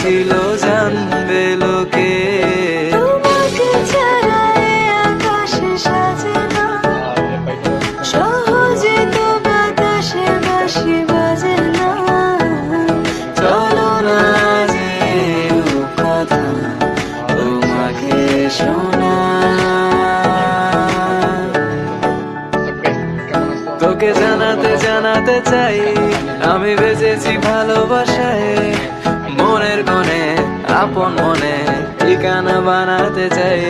ছিল জানবে লোকে। তোমাকে ছাড়া এ আকাশ সাজে না, সহজে তো বাতাসে বাঁশি বাজে না। চলো না যে কথা তোমাকে শোনা, তোকে জানাতে জানাতে চাই আমি বেঁচেছি ভালোবাসায়। মনের কোণে আপন মনে ঠিকানা বানাতে চাই।